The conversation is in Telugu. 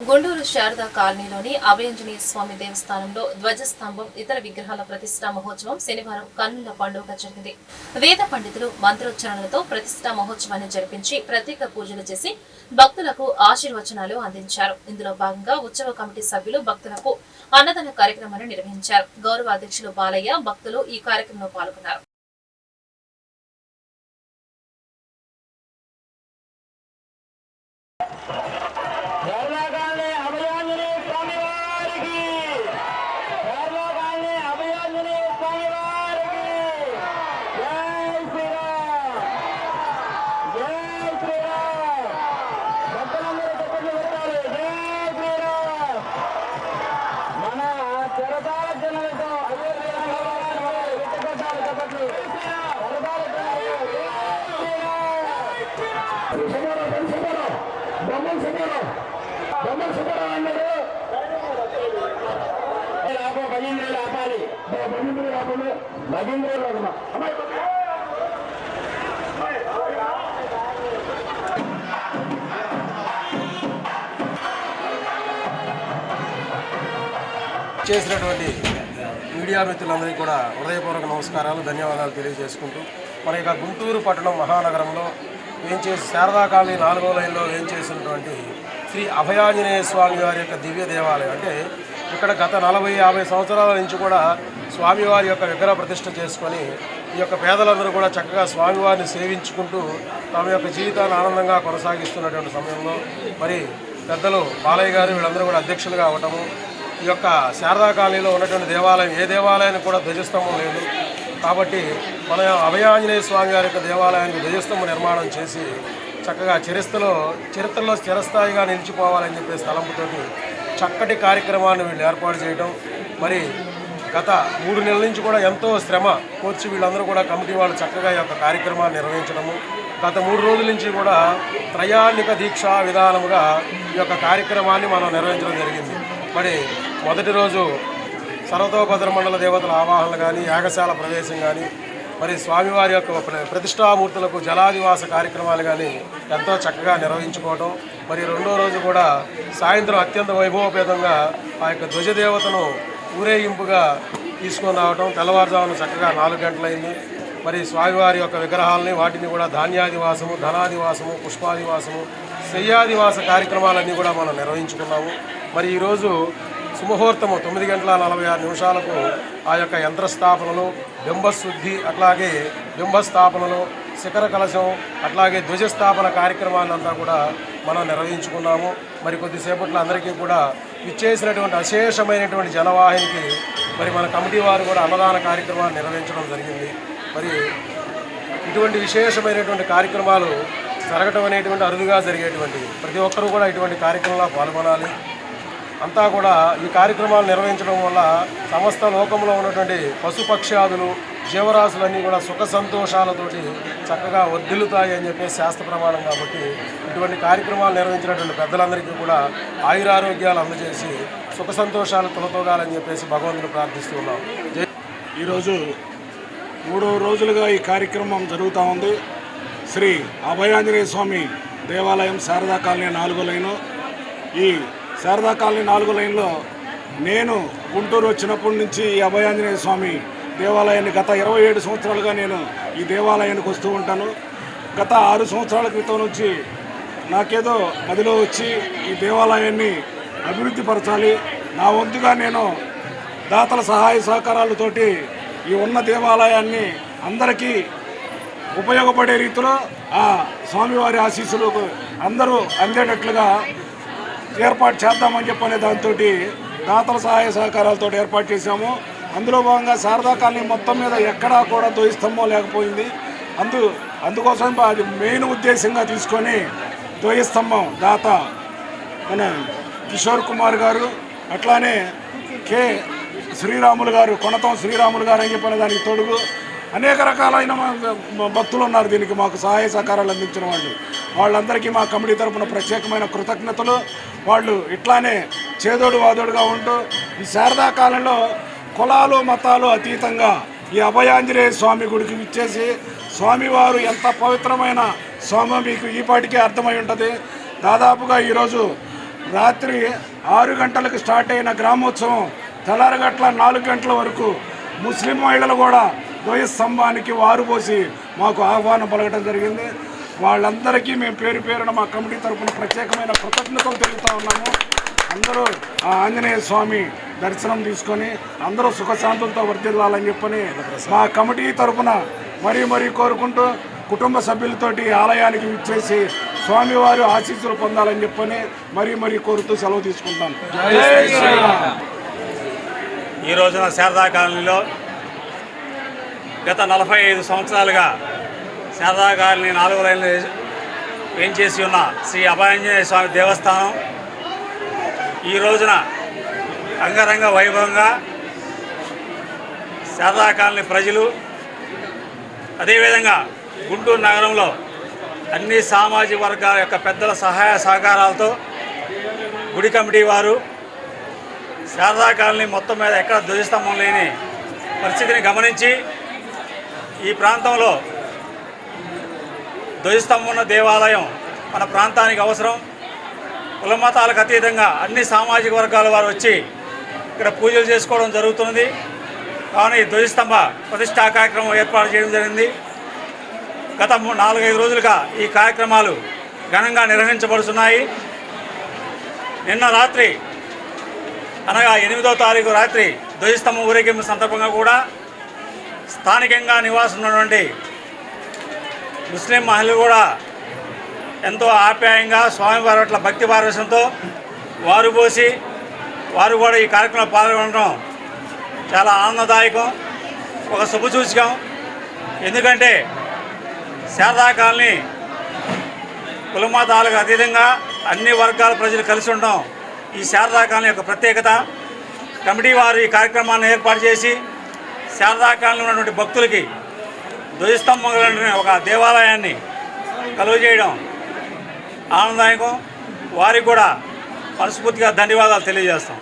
గుంటూరు శారదా కాలనీలోని అభయాంజనేయ స్వామి దేవస్థానంలో ధ్వజస్తంభం ఇతర విగ్రహాల ప్రతిష్ఠా మహోత్సవం శనివారం కన్నుల పండుగ జరిగింది. వేద పండితులు మంత్రోచ్చరణలతో ప్రతిష్ఠా మహోత్సవాన్ని జరిపించి ప్రత్యేక పూజలు చేసి భక్తులకు ఆశీర్వచనాలు అందించారు. ఇందులో భాగంగా ఉత్సవ కమిటీ సభ్యులు భక్తులకు అన్నదాన కార్యక్రమాన్ని నిర్వహించారు. గౌరవ అధ్యక్షులు బాలయ్య భక్తులు ఈ కార్యక్రమంలో పాల్గొన్నారు. చేసినటువంటి మీడియా మిత్రులందరికీ కూడా హృదయపూర్వక నమస్కారాలు, ధన్యవాదాలు తెలియజేసుకుంటూ మన ఇక గుంటూరు పట్టణం మహానగరంలో వేంచేసి శారదా కాలనీ 4వ లైన్లో వేంచేసినటువంటి శ్రీ అభయాంజనేయ స్వామి వారి యొక్క దివ్య దేవాలయం. అంటే ఇక్కడ గత 40-50 సంవత్సరాల నుంచి కూడా స్వామివారి యొక్క విగ్రహ ప్రతిష్ఠ చేసుకొని ఈ యొక్క పేదలందరూ కూడా చక్కగా స్వామివారిని సేవించుకుంటూ తమ యొక్క జీవితాన్ని ఆనందంగా కొనసాగిస్తున్నటువంటి సమయంలో మరి పెద్దలు బాలయ్య గారు వీళ్ళందరూ కూడా అధ్యక్షులుగా అవ్వటము, ఈ యొక్క శారదా కాలనీలో ఉన్నటువంటి దేవాలయం ఏ దేవాలయానికి కూడా ధ్వజస్తంభం లేదు కాబట్టి మన అభయాంజనేయ స్వామి వారి యొక్క దేవాలయానికి ధ్వజస్తంభం నిర్మాణం చేసి చక్కగా చరిత్రలో స్థిరస్థాయిగా నిలిచిపోవాలని చెప్పే స్థలంతో చక్కటి కార్యక్రమాన్ని వీళ్ళు ఏర్పాటు చేయడం, మరి గత 3 నెలల నుంచి కూడా ఎంతో శ్రమ కోర్చి వీళ్ళందరూ కూడా కమిటీ వాళ్ళు చక్కగా ఈ యొక్క కార్యక్రమాన్ని నిర్వహించడము, గత 3 రోజుల నుంచి కూడా త్రయాణిక దీక్షా విధానముగా ఈ యొక్క కార్యక్రమాన్ని మనం నిర్వహించడం జరిగింది. మరి మొదటి రోజు సర్వతోభద్ర మండల దేవతల ఆవాహనలు కానీ, యాగశాల ప్రవేశం కానీ, మరి స్వామివారి యొక్క ప్రతిష్టామూర్తులకు జలాదివాస కార్యక్రమాలు కానీ ఎంతో చక్కగా నిర్వహించుకోవడం, మరి రెండో రోజు కూడా సాయంత్రం అత్యంత వైభవపేతంగా ఆ యొక్క ధ్వజదేవతను ఊరేగింపుగా తీసుకొని రావడం, తెల్లవారుజామున చక్కగా 4 గంటలైంది. మరి స్వామివారి యొక్క విగ్రహాలని వాటిని కూడా ధాన్యాదివాసము, ధనాదివాసము, పుష్పాదివాసము, శయ్యాదివాస కార్యక్రమాలన్నీ కూడా మనం నిర్వహించుకున్నాము. మరి ఈరోజు సుముహూర్తము 9:46 ఆ యొక్క యంత్రస్థాపనలు, బింబశుద్ధి, అట్లాగే బింబస్థాపనలు, శిఖర కలశం, అట్లాగే ధ్వజస్థాపన కార్యక్రమాన్ని అంతా కూడా మనం నిర్వహించుకున్నాము. మరి కొద్దిసేపట్లో అందరికీ కూడా ఇచ్చేసినటువంటి అశేషమైనటువంటి జనవాహినికి మరి మన కమిటీ వారు కూడా అన్నదాన కార్యక్రమాన్ని నిర్వహించడం జరిగింది. మరి ఇటువంటి విశేషమైనటువంటి కార్యక్రమాలు జరగటం అనేటువంటి అరుదుగా జరిగేటువంటివి. ప్రతి ఒక్కరూ కూడా ఇటువంటి కార్యక్రమంలో పాల్గొనాలి. అంతా కూడా ఈ కార్యక్రమాలు నిర్వహించడం వల్ల సమస్త లోకంలో ఉన్నటువంటి పశుపక్ష్యాదులు, జీవరాశులన్నీ కూడా సుఖ సంతోషాలతోటి చక్కగా వర్ధిల్లుతాయి అని చెప్పేసి శాస్త్ర ప్రమాణం. కాబట్టి ఇటువంటి కార్యక్రమాలు నిర్వహించినటువంటి పెద్దలందరికీ కూడా ఆయురారోగ్యాలు అందజేసి సుఖ సంతోషాలు తొలతోగాలని చెప్పేసి భగవంతుని ప్రార్థిస్తున్నాం. ఈరోజు 3వ రోజులుగా ఈ కార్యక్రమం జరుగుతూ ఉంది. శ్రీ అభయాంజనేయ స్వామి దేవాలయం శారదా కాలనీ 4వ లైను. ఈ శారదా కాలనీ 4వ లైన్లో నేను గుంటూరు వచ్చినప్పటి నుంచి ఈ అభయాంజనేయ స్వామి దేవాలయాన్ని గత 27 సంవత్సరాలుగా నేను ఈ దేవాలయానికి వస్తూ ఉంటాను. గత 6 సంవత్సరాల క్రితం నుంచి నాకేదో మదిలో వచ్చి ఈ దేవాలయాన్ని అభివృద్ధి పరచాలి, నా వంతుగా నేను దాతల సహాయ సహకారాలతోటి ఈ ఉన్న దేవాలయాన్ని అందరికీ ఉపయోగపడే రీతిలో ఆ స్వామివారి ఆశీస్సులు అందరూ అందేటట్లుగా ఏర్పాటు చేద్దామని చెప్పనే దాంతో దాతల సహాయ సహకారాలతో ఏర్పాటు చేశాము. అందులో భాగంగా శారదా కాలనీ మొత్తం మీద ఎక్కడా కూడా ధ్వజస్తంభం లేకపోయింది. అందుకోసం అది మెయిన్ ఉద్దేశంగా తీసుకొని ధ్వజస్తంభం దాత మన కిషోర్ కుమార్ గారు, అట్లానే కె శ్రీరాములు గారు, కొనతం శ్రీరాములు గారు అని చెప్పిన దానికి తోడుగు అనేక రకాలైన భక్తులు ఉన్నారు. దీనికి మాకు సహాయ సహకారాలు అందించిన వాళ్ళందరికీ మా కమిటీ తరఫున ప్రత్యేకమైన కృతజ్ఞతలు. వాళ్ళు ఇట్లానే చేదోడు వాదోడుగా ఉంటూ ఈ శారదా కాలంలో కులాలు మతాలు అతీతంగా ఈ అభయాంజనేయ స్వామి గుడికి విచ్చేసి స్వామివారు ఎంత పవిత్రమైన స్వామి మీకు ఈపాటికే అర్థమై ఉంటుంది. దాదాపుగా ఈరోజు రాత్రి 6 గంటలకు స్టార్ట్ అయిన గ్రామోత్సవం తెల్లారగట్ల 4 గంటల వరకు ముస్లిం మహిళలు కూడా ధ్వజస్తంభానికి వారు పోసి మాకు ఆహ్వానం పలకడం జరిగింది. వాళ్ళందరికీ మేము పేరు పేరున మా కమిటీ తరఫున ప్రత్యేకమైన కృతజ్ఞతలు తెలుపుతా ఉన్నాము. అందరూ ఆ ఆంజనేయ స్వామి దర్శనం తీసుకొని అందరూ సుఖశాంతులతో వర్ధిల్లాలని చెప్పని మా కమిటీ తరఫున మరీ కోరుకుంటూ కుటుంబ సభ్యులతోటి ఆలయానికి విచ్చేసి స్వామివారి ఆశీస్సులు పొందాలని చెప్పని మరీ కోరుతూ సెలవు తీసుకుంటాను. జై శ్రీరామ్. ఈ రోజున శారదా కాలనీలో గత 45 సంవత్సరాలుగా శారదా కాలనీ 4వ లైన్లో వేంచేసి ఉన్న శ్రీ అభయాంజనేయ స్వామి దేవస్థానం ఈ రోజున అంగరంగ వైభవంగా శారదా కాలనీ ప్రజలు, అదేవిధంగా గుంటూరు నగరంలో అన్ని సామాజిక వర్గాల యొక్క పెద్దల సహాయ సహకారాలతో గుడి కమిటీ వారు శారదా కాలనీ మొత్తం మీద ఎక్కడ ధ్వజస్తంభం లేని పరిస్థితిని గమనించి ఈ ప్రాంతంలో ధ్వజస్తంభం ఉన్న దేవాలయం మన ప్రాంతానికి అవసరం. కుల మతాలకు అతీతంగా అన్ని సామాజిక వర్గాల వారు వచ్చి ఇక్కడ పూజలు చేసుకోవడం జరుగుతున్నది. కావున ఈ ధ్వజస్తంభ ప్రతిష్టా కార్యక్రమం ఏర్పాటు చేయడం జరిగింది. గత 4-5 రోజులుగా ఈ కార్యక్రమాలు ఘనంగా నిర్వహించబడుతున్నాయి. నిన్న రాత్రి అనగా 8వ తారీఖు రాత్రి ధ్వజస్తంభం ఊరేగింపు సందర్భంగా కూడా స్థానికంగా నివాసం ఉన్నటువంటి ముస్లిం మహిళలు కూడా ఎంతో ఆప్యాయంగా స్వామివారి పట్ల భక్తి పారవశ్యంతో వారు పోసి వారు కూడా ఈ కార్యక్రమంలో పాల్గొనడం చాలా ఆనందదాయకం, ఒక శుభసూచకం. ఎందుకంటే శారదా కాలనీ కులమతాలకు అతీతంగా అన్ని వర్గాల ప్రజలు కలిసి ఉండడం ఈ శారదా కాలనీ యొక్క ప్రత్యేకత. కమిటీ వారు ఈ కార్యక్రమాన్ని ఏర్పాటు చేసి శారదా కాలనీ ఉన్నటువంటి భక్తులకి ధ్వజస్తంభం ఒక దేవాలయాన్ని కలుగజేయడం ఆనందదాయకం. వారికి కూడా మనస్ఫూర్తిగా ధన్యవాదాలు తెలియజేస్తాం.